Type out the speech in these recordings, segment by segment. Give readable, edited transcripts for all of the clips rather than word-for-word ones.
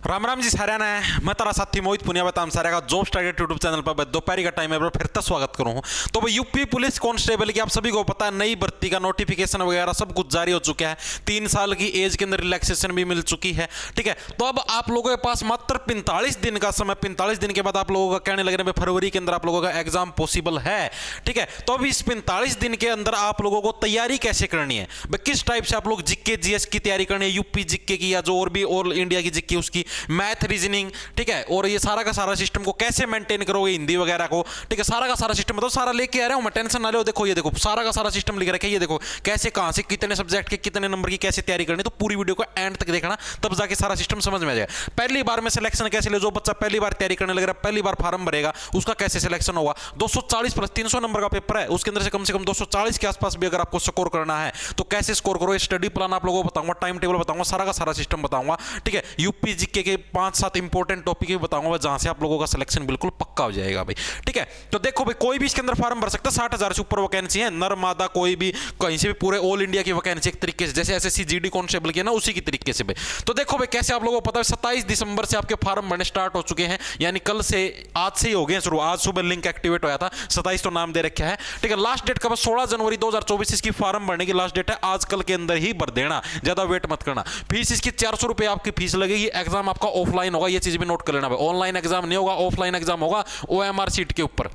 राम राम जी सारे ने मैं तारा साथी मोहित पुनिया बताम सारे का जॉब स्टार्टेड यूट्यूब चैनल पर दोपहर का टाइम है फिर तक स्वागत करूँ। तो भाई यूपी पुलिस कांस्टेबल की आप सभी को पता है नई भर्ती का नोटिफिकेशन वगैरह सब कुछ जारी हो चुका है। 3 साल की एज के अंदर रिलैक्सेशन भी मिल चुकी है। ठीक है, तो अब आप लोगों के पास मात्र 45 दिन का समय, 45 दिन के बाद आप लोगों का कहने लग रहे हैं फरवरी के अंदर आप लोगों का एग्जाम पॉसिबल है। ठीक है, तो अब इस 45 दिन के अंदर आप लोगों को तैयारी कैसे करनी है, किस टाइप से आप लोग जीके जीएस की तैयारी करनी है, यूपी जीके की या जो और भी ऑल इंडिया की जीके उसकी, मैथ रीजनिंग, ठीक है, और ये सारा का सारा सिस्टम को कैसे मेंटेन करोगे, हिंदी वगैरह को। ठीक है, सारा का सारा सिस्टम बताओ, सारा लेके आ रहा हूं मैं, टेंशन ना लो। देखो ये देखो सारा का सारा सिस्टम लिख रखा है, ये देखो कैसे कहां से कितने सब्जेक्ट के कितने नंबर की कैसे तैयारी करनी। तो पूरी वीडियो को एंड तक देखना, तब जाके सारा सिस्टम समझ में आ जाएगा। पहली बार में सिलेक्शन कैसे ले, जो बच्चा पहली बार तैयारी करने लग रहा है, पहली बार फॉर्म भरेगा, उसका कैसे सिलेक्शन होगा। 240 प्लस 300 नंबर का पेपर है, उसके अंदर से कम 240 के आसपास भी अगर आपको स्कोर करना है तो कैसे स्कोर करो, स्टडी प्लान आप लोगों को बताऊंगा, टाइम टेबल बताऊंगा, सारा का सारा सिस्टम बताऊंगा। ठीक है, यूपी जीके के 5-7 इंपॉर्टेंट टॉपिक भी बताऊंगा जहां से आप लोगों का सिलेक्शन बिल्कुल पक्का हो जाएगा भाई। ठीक है, तो देखो भाई कोई भी इसके अंदर फॉर्म भर सकता है, 60,000 से ऊपर वैकेंसी है, नर मादा कोई भी कहीं से भी, पूरे ऑल इंडिया की वैकेंसी एक तरीके से जैसे एसएससी जीडी कांस्टेबल की है ना, उसी की तरीके से भाई। तो देखो भाई कैसे आप लोगों को पता है 27 दिसंबर से आपके फॉर्म भरने स्टार्ट हो चुके हैं, यानी कल से, आज से ही हो गए शुरू, आज सुबह लिंक एक्टिवेट होया था, 27 तो नाम दे रखा है। ठीक है, लास्ट डेट का बस 16 जनवरी 2024 इसकी फॉर्म भरने की लास्ट डेट है, आज कल के अंदर ही भर देना, ज्यादा वेट मत करना। फीस इसकी 400 रुपए आपकी फीस लगेगी। एग्जाम आपका ऑफलाइन होगा, ये चीज भी नोट कर लेना भाई, ऑनलाइन एग्जाम नहीं होगा, ऑफलाइन एग्जाम होगा ओएमआर सीट के ऊपर।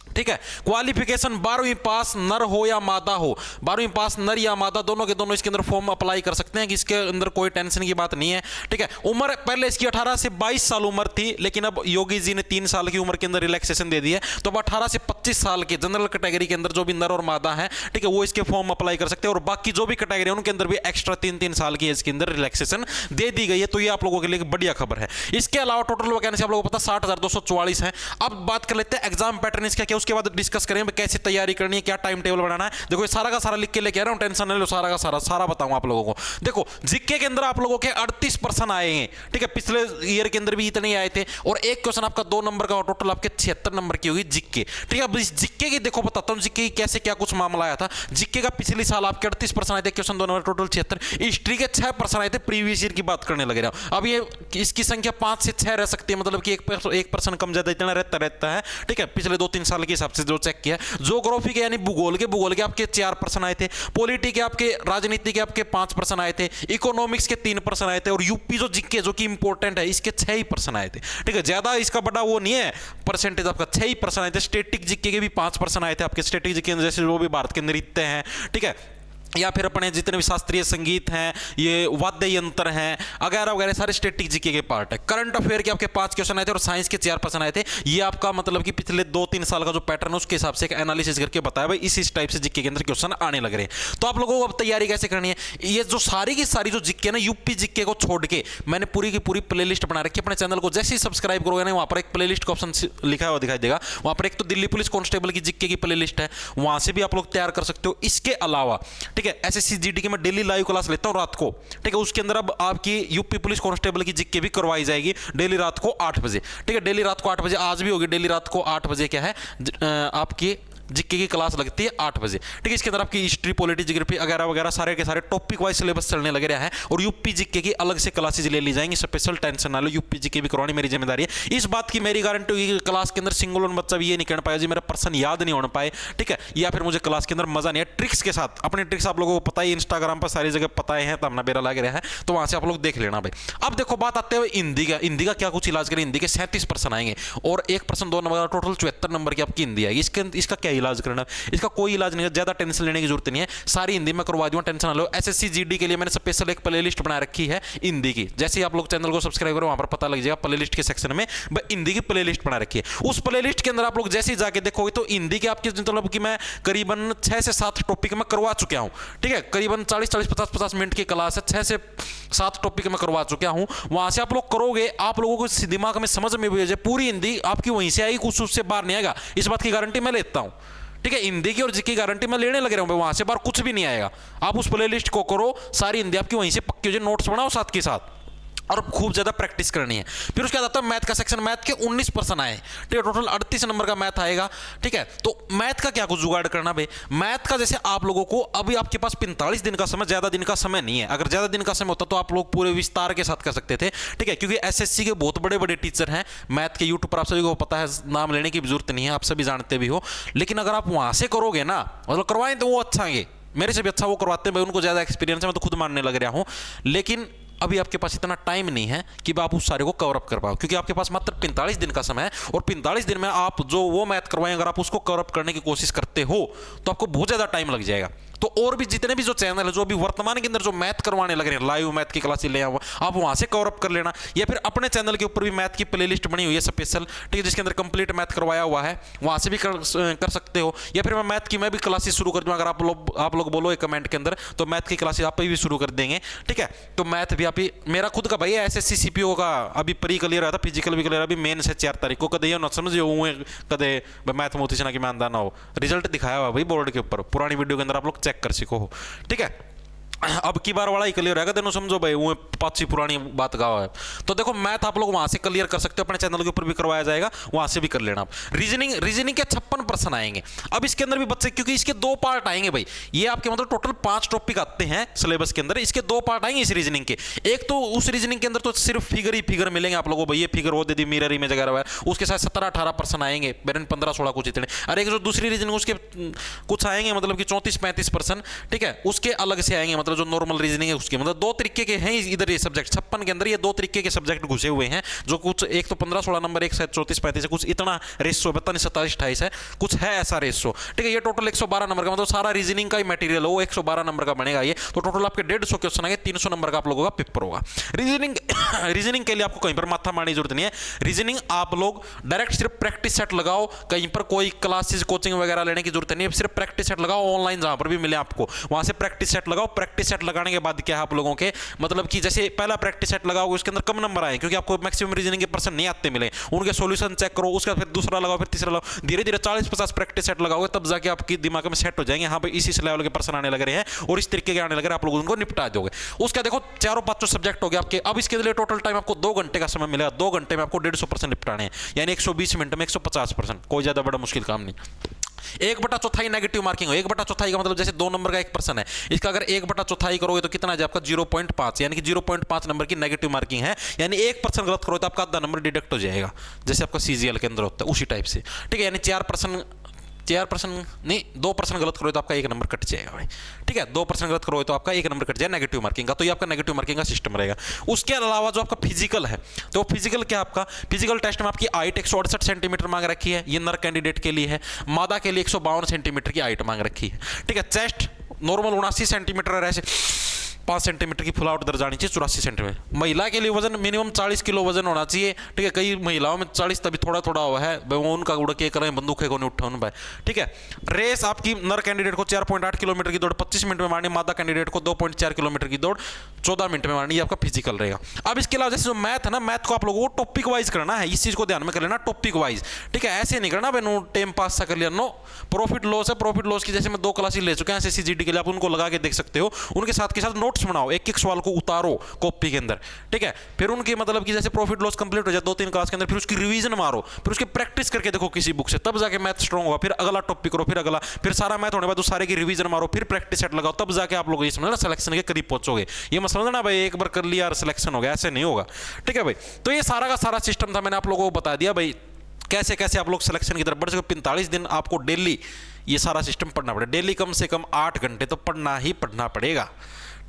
ठीक है, क्वालिफिकेशन 12वीं पास नर हो या मादा हो, 12वीं पास नर या मादा दोनों के दोनों इसके अंदर फॉर्म अप्लाई कर सकते हैं, कि इसके अंदर कोई टेंशन की बात नहीं है। ठीक है, उम्र पहले इसकी 18 से 22 साल उम्र थी, लेकिन अब योगी जी ने 3 साल की उम्र के अंदर रिलैक्सेशन दे दी है, तो अब 18 से 25 साल के जनरल कैटेगरी के अंदर जो भी नर और मादा है, ठीक है, वो इसके फॉर्म अप्लाई कर सकते हैं, और बाकी जो भी कैटेगरी है उनके अंदर भी एक्स्ट्रा 3-3 साल की एज के अंदर रिलैक्सेशन दे दी गई है। तो ये आप लोगों के लिए बढ़िया खबर है। इसके अलावा टोटल वैकेंसी आप लोगों को पता 60,244 है। अब बात कर लेते हैं एग्जाम पैटर्न इसका क्या, उसके बाद डिस्कस करें कैसे तैयारी करनी है, क्या टाइम टेबल बनाना है। देखो ये सारा का सारा लिख के लेके आ रहा हूं, टेंशन नहीं लो, सारा का सारा बताऊंगा आप लोगों को। देखो जीके के अंदर आप लोगों के 38% आए हैं। ठीक है, पिछले ईयर के अंदर भी इतने आए थे, और एक क्वेश्चन आपका 2 नंबर का, टोटल आपके 76 नंबर की होगी जीके। ठीक है, अब इस जीके की देखो बताता हूं जीके की कैसे क्या कुछ मामला आया था। जीके का पिछले साल आपके 38% आए थे, क्वेश्चन 2 नंबर, टोटल 76। हिस्ट्री के 6% आए थे, प्रीवियस ईयर की बात करने लगे रहा। अब ये इसकी संख्या 5 से 6 रह सकती है, मतलब कि 1% कम ज्यादा इतना रहता है। ठीक है, पिछले 2-3 साल के हिसाब से जो चेक किया। ज्योग्राफी के यानी भूगोल के आपके 4% आए थे, पॉलिटी के आपके, राजनीति के आपके 5% आए थे, इकोनॉमिक्स के 3% आए थे, और यूपी जो जीके जो कि इंपॉर्टेंट है इसके 6% आए थे। ठीक है, ज्यादा इसका बड़ा वो नहीं है परसेंटेज, आपका 6% आए थे। स्टैटिक जीके के भी 5% आए थे आपके, स्टैटिक जीके जैसे वो भी भारत के नृत्य हैं। ठीक है, या फिर अपने जितने भी शास्त्रीय संगीत हैं, ये वाद्य यंत्र हैं वगैरह वगैरह, सारे स्टैटिक जीके के पार्ट है। करंट अफेयर के आपके 5 क्वेश्चन आए थे, और साइंस के 4% आए थे। ये आपका मतलब कि पिछले 2-3 साल का जो पैटर्न है उसके हिसाब से एक एनालिसिस करके बताया भाई, इस टाइप से जीके के अंदर क्वेश्चन आने लग रहे हैं। तो आप लोगों को अब तैयारी कैसे करनी है, ये जो सारी की सारी जो जीके ना, यूपी जीके को छोड़ के मैंने पूरी की पूरी प्ले लिस्ट बना रखी है अपने चैनल को। जैसे ही सब्सक्राइब करोगे ना, वहां पर एक प्ले लिस्ट का ऑप्शन लिखा हुआ दिखाई देगा, वहां पर एक तो दिल्ली पुलिस कांस्टेबल की जीके की प्ले लिस्ट है, वहां से भी आप लोग तैयार कर सकते हो। इसके अलावा ठीक है, एसएससी जीडी की मैं डेली लाइव क्लास लेता हूं रात को। ठीक है, उसके अंदर अब आपकी यूपी पुलिस कांस्टेबल की जीके भी करवाई जाएगी डेली रात को 8 बजे। ठीक है, डेली रात को 8 बजे, आज भी होगी डेली रात को 8 बजे, क्या है आपकी जीके की क्लास लगती है 8 बजे। ठीक है, इसके अंदर आपकी हिस्ट्री, पॉलिटी, ज्योग्राफी वगैरह वगैरह सारे के सारे टॉपिक वाइज सिलेबस चलने लग रहा है, और यूपी जीके की अलग से क्लासेज ले ली जाएंगी। स्पेशल टेंशन ना लो, यूपी जीके भी करवानी मेरी जिम्मेदारी है। इस बात की मेरी गारंटी होगी कि क्लास के अंदर सिंगल वन बच्चा भी ये नहीं कहना पाएगा जी मेरा पर्सन याद नहीं होना पाए। ठीक है, या फिर मुझे क्लास के अंदर मजा नहीं है। ट्रिक्स के साथ, अपने ट्रिक्स आप लोगों को पता ही, इंस्टाग्राम पर सारी जगह पता है, तब ना बेरा लग रहा है, तो वहां से आप लोग देख लेना भाई। अब देखो बात आते हुए हिंदी का, हिंदी का क्या कुछ इलाज करें। हिंदी के 37% आएंगे, और 1% 2 नंबर, टोटल 74 नंबर की आपकी हिंदी आएगी। इसका क्या इलाज करना, इसका कोई इलाज नहीं है, ज्यादा टेंशन लेने की जरूरत नहीं है, सारी हिंदी में करवा दूंगा, टेंशन ना लो। एसएससी जीडी के लिए मैंने स्पेशल एक प्लेलिस्ट बना रखी है हिंदी की, जैसे ही आप लोग चैनल को सब्सक्राइब करो वहां पर पता लग जाएगा, प्लेलिस्ट के सेक्शन में हिंदी की प्लेलिस्ट बना रखी है। उस प्लेलिस्ट के अंदर आप लोग जैसे ही जाके देखोगे तो हिंदी के आपके मतलब कि मैं करीबन 6 से 7 टॉपिक में करवा चुका हूं। ठीक है, करीबन 40-40, 50-50 मिनट की क्लास है, 6 से 7 टॉपिक में करवा चुका हूं। वहां से आप लोग करोगे, आप लोगों को दिमाग में समझ में भी पूरी हिंदी आपकी वहीं से आएगी, कुछ उससे बाहर नहीं आएगा, इस बात की गारंटी मैं लेता हूं। ठीक है, हिंदी की और जीके की गारंटी मैं लेने लग रहा हूं, वहां से बाहर कुछ भी नहीं आएगा। आप उस प्लेलिस्ट को करो, सारी हिंदी आपकी वहीं से पक्की हो जाए, नोट्स बनाओ साथ के साथ, और खूब ज़्यादा प्रैक्टिस करनी है। फिर उसके बाद आता है मैथ का सेक्शन। मैथ के 19 प्रश्न आए, ठीक है, टोटल 38 नंबर का मैथ आएगा, ठीक है। तो मैथ का क्या कुछ जुगाड़ करना भाई, मैथ का जैसे आप लोगों को अभी आपके पास 45 दिन का समय, ज़्यादा दिन का समय नहीं है। अगर ज़्यादा दिन का समय होता तो आप लोग पूरे विस्तार के साथ कर सकते थे, ठीक है, क्योंकि एसएससी के बहुत बड़े बड़े टीचर हैं मैथ के, यूट्यूब पर आप सभी को पता है, नाम लेने की जरूरत नहीं है, आप सभी जानते भी हो। लेकिन अगर आप वहाँ से करोगे ना, मतलब करवाएं तो वो अच्छा है, मेरे से भी अच्छा वो करवाते हैं भाई, उनको ज़्यादा एक्सपीरियंस है, मैं तो खुद मानने लग रहा हूँ। लेकिन अभी आपके पास इतना टाइम नहीं है कि आप उस सारे को कवर अप कर पाओ, क्योंकि आपके पास मात्र 45 दिन का समय है, और 45 दिन में आप जो वो मैथ करवाएं, अगर आप उसको कवर अप करने की कोशिश करते हो तो आपको बहुत ज़्यादा टाइम लग जाएगा। तो और भी जितने भी जो चैनल है जो अभी वर्तमान के अंदर जो मैथ करवाने लग रहे हैं, लाइव मैथ की क्लासेस ले आओ, आप वहां से कवर अप कर लेना, या फिर अपने चैनल के ऊपर भी मैथ की प्लेलिस्ट बनी हुई है स्पेशल, ठीक है, जिसके अंदर कंप्लीट मैथ करवाया हुआ है, वहां से भी कर सकते हो। या फिर मैं मैथ की मैं भी क्लासेस शुरू कर दूँ, अगर आप लोग बोलो एक कमेंट के अंदर, तो मैथ की क्लासेस आप भी शुरू कर देंगे, ठीक है। तो मैथ भी आप ही, मेरा खुद का भाई एसएससी सीपीओ का अभी प्री क्लियर आया था, फिजिकल भी क्लियर, अभी मेन से 4 तारीख को, कदे ना समझिए हुए कदे मैथ मोती से ना कि मैं आंदा ना हो, रिजल्ट दिखाया हुआ भाई बोर्ड के ऊपर, पुरानी वीडियो के अंदर आप लोग चेक कर सको, ठीक है। अब की बार वाला ही क्लियर रहेगा, तेनों समझो भाई वो पाची पुरानी बात गावा है। तो देखो मैथ आप लोग वहां से क्लियर कर सकते हो, अपने चैनल के ऊपर भी करवाया जाएगा, वहां से भी कर लेना आप। रीजनिंग के 56 प्रश्न आएंगे। अब इसके अंदर भी बच्चे, क्योंकि इसके 2 पार्ट आएंगे भाई, ये आपके मतलब टोटल 5 टॉपिक आते हैं सिलेबस के अंदर, इसके 2 पार्ट आएंगे इस रीजनिंग के। एक तो उस रीजनिंग के अंदर तो सिर्फ फिगर ही फिगर मिलेंगे आप लोगों को, भाई ये फिगर वो दे दी, मिरर इमेज वगैरह, उसके साथ 17-18 प्रश्न आएंगे, 15-16 कुछ इतने। और एक जो दूसरी रीजनिंग उसके कुछ आएंगे मतलब कि 34-35 प्रश्न, ठीक है, उसके अलग से आएंगे, मतलब जो नॉर्मल रीजनिंग उसके मतलब 2 तरीके के हैं इधर ये सब्जेक्ट 56 के अंदर, ये 2 तरीके के सब्जेक्ट घुसे हुए हैं, जो कुछ एक तो 15-16 नंबर, एक शायद 34-35 है, कुछ इतना रेशो 27-28 है, कुछ है ऐसा रेशो, ठीक है। ये टोटल 112 नंबर का, मतलब सारा रीजनिंग का ही मटेरियल हो, 112 नंबर का बनेगा ये। तो टोटल आपके 150 क्वेश्चन आएंगे, 300 नंबर का आप लोगों का पेपर होगा। रीजनिंग के लिए आपको कहीं पर माथा मारने की जरूरत नहीं है। रीजनिंग आप लोग डायरेक्ट सिर्फ प्रैक्टिस सेट लगाओ, कहीं पर कोई क्लासेस कोचिंग वगैरह लेने की जरूरत नहीं है, सिर्फ प्रैक्टिस सेट लगाओ, ऑनलाइन जहां पर भी मिले आपको वहां से प्रैक्टिस सेट लगाओ। प्रैक्टिस सेट लगाने के बाद क्या है आप लोगों के, मतलब कि जैसे पहला प्रैक्टिस सेट लगाओगे उसके अंदर कम नंबर आए, क्योंकि आपको मैक्सिमम रीजनिंग के प्रश्न नहीं आते मिले, उनके सॉल्यूशन चेक करो, उसका फिर दूसरा लगाओ, फिर तीसरा लगाओ, धीरे धीरे 40-50 प्रैक्टिस सेट लगाओगे, तब जाके आपकी दिमाग में सेट हो जाएंगे, हाँ भाई इसी लेवल के प्रश्न आने लग रहे हैं और इस तरीके के आने लग रहे हैं, आप लोग उनको निपटा दोगे। उसका देखो 4-5 सब्जेक्ट हो गए आपके। अब इसके लिए टोटल टाइम आपको 2 घंटे का समय मिलेगा, 2 घंटे में आपको 150 प्रश्न निपटाने हैं, यानी 120 मिनट में 150 प्रश्न, कोई ज्यादा बड़ा मुश्किल काम नहीं। 1/4 नेगेटिव मार्किंग हो, 1/4 का मतलब जैसे 2 नंबर का एक प्रश्न है, इसका अगर 1/4 करोगे तो कितना है आपका 0.5, यानी कि 0.5 नंबर की नेगेटिव मार्किंग है, यानी 1 प्रश्न गलत करोगे तो आपका आधा नंबर डिडक्ट हो जाएगा, जैसे आपका सीजीएल के अंदर होता है उसी टाइप से, ठीक है। यानी 4 प्रश्न नहीं, 2 प्रश्न गलत करोगे तो आपका 1 नंबर कट जाएगा भाई, ठीक है। 2 प्रश्न गलत करोगे तो आपका 1 नंबर कट जाएगा नेगेटिव मार्किंग का, तो ये आपका नेगेटिव मार्किंग का सिस्टम रहेगा। उसके अलावा जो आपका फिजिकल है, तो फिजिकल क्या आपका, फिजिकल टेस्ट में आपकी हाइट 168 सेंटीमीटर मांग रखी है, ये नर कैंडिडेट के लिए है, मादा के लिए 152 सेंटीमीटर की हाइट मांग रखी है, ठीक है। चेस्ट नॉर्मल 79 सेंटीमीटर, ऐसे 5 सेंटीमीटर की फुल आउट दर जानी चाहिए, 84 सेंटीमीटर। महिला के लिए वजन मिनिमम 40 किलो वजन होना चाहिए, ठीक है। कई महिलाओं में 40 तभी थोड़ा थोड़ा हुआ है, वो उनका उड़ के करें, बंदूक को नहीं उठा भाई, ठीक है। रेस आपकी नर कैंडिडेट को 4.8 किलोमीटर की दौड़ 25 मिनट में मारनी, मादा कैंडिडेट को 2.4 किलोमीटर की दौड़ 14 मिनट में मारनी, ये आपका फिजिकल रहेगा। अब इसके अलावा जैसे जो मैथ है ना, मैथ को आप लोगों को टॉपिक वाइज करना है, इस चीज को ध्यान में कर लेना, टॉपिक वाइज, ठीक है। ऐसे नहीं करना भाई नो टाइम पास सा कर लिया, नो। प्रॉफिट लॉस है, प्रॉफिट लॉस की जैसे मैं 2 क्लासेस ले चुके हैं एसएससी के लिए, आप उनको लगा के देख सकते हो, उनके साथ के साथ नोट्स बनाओ, एक सवाल को उतारो कॉपी के अंदर, ठीक है। फिर उनकी मतलब कि जैसे प्रॉफिट लॉस कंप्लीट हो जाए 2-3 क्लास के अंदर, फिर उसकी रिवीजन मारो, फिर उसकी प्रैक्टिस करके देखो किसी बुक से, तब जाके मैथ स्ट्रांग होगा। फिर अगला टॉपिक करो, फिर अगला, फिर सारा मैथ होने के बाद उस सारे की रिवीजन मारो, फिर प्रैक्टिस सेट लगाओ, तब जाके आप लोग ये समझना सिलेक्शन के करीब पहुंचोगे। ये मत समझना भाई एक बार कर लिया और सिलेक्शन हो गया, ऐसे नहीं होगा, ठीक है भाई। तो ये सारा का सारा सिस्टम था, मैंने आप लोगों को बता दिया भाई कैसे कैसे आप लोग सिलेक्शन की तरफ बढ़ सके। 45 दिन आपको डेली ये सारा सिस्टम पढ़ना पड़ेगा, डेली कम से कम 8 घंटे तो पढ़ना ही पढ़ना पड़ेगा,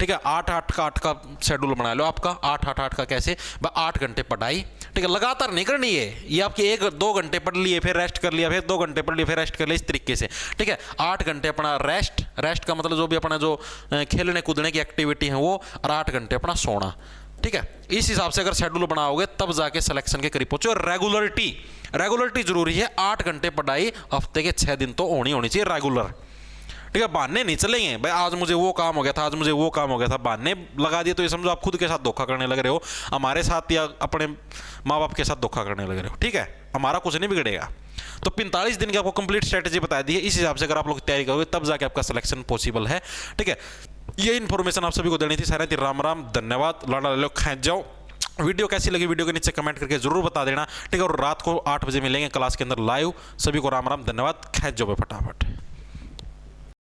ठीक है। 8 का शेड्यूल बना लो आपका, 8 का कैसे, 8 घंटे पढ़ाई, ठीक है, लगातार नहीं करनी है ये आपकी 1-2 घंटे पढ़ लिए, फिर रेस्ट कर लिया, फिर 2 घंटे पढ़ लिए, फिर रेस्ट कर लिया, इस तरीके से, ठीक है। 8 घंटे अपना रेस्ट का मतलब जो भी अपना जो खेलने कूदने की एक्टिविटी है वो, और 8 घंटे अपना सोना, ठीक है। इस हिसाब से अगर शेड्यूल बनाओगे तब जाके सिलेक्शन के करीब पहुंचे। और रेगुलरिटी जरूरी है, 8 घंटे पढ़ाई हफ्ते के 6 दिन तो होनी चाहिए रेगुलर, ठीक है। बहाने नहीं चलेंगे भाई, आज मुझे वो काम हो गया था, आज मुझे वो काम हो गया था, बहाने लगा दिए तो ये समझो आप खुद के साथ धोखा करने लग रहे हो, हमारे साथ या अपने माँ बाप के साथ धोखा करने लग रहे हो, ठीक है। हमारा कुछ नहीं बिगड़ेगा। तो 45 दिन की आपको कंप्लीट स्ट्रेटेजी बता दी है, इस हिसाब से अगर आप लोग तैयारी करोगे तब जाके आपका सिलेक्शन पॉसिबल है, ठीक है। ये इन्फॉर्मेशन आप सभी को देनी थी, सारी थी। राम राम, धन्यवाद, लाडा ले लो, खैंच जाओ। वीडियो कैसी लगी वीडियो के नीचे कमेंट करके जरूर बता देना, ठीक है। और रात को 8 बजे मिलेंगे क्लास के अंदर लाइव। सभी को राम राम, धन्यवाद, खैर जो फटाफट।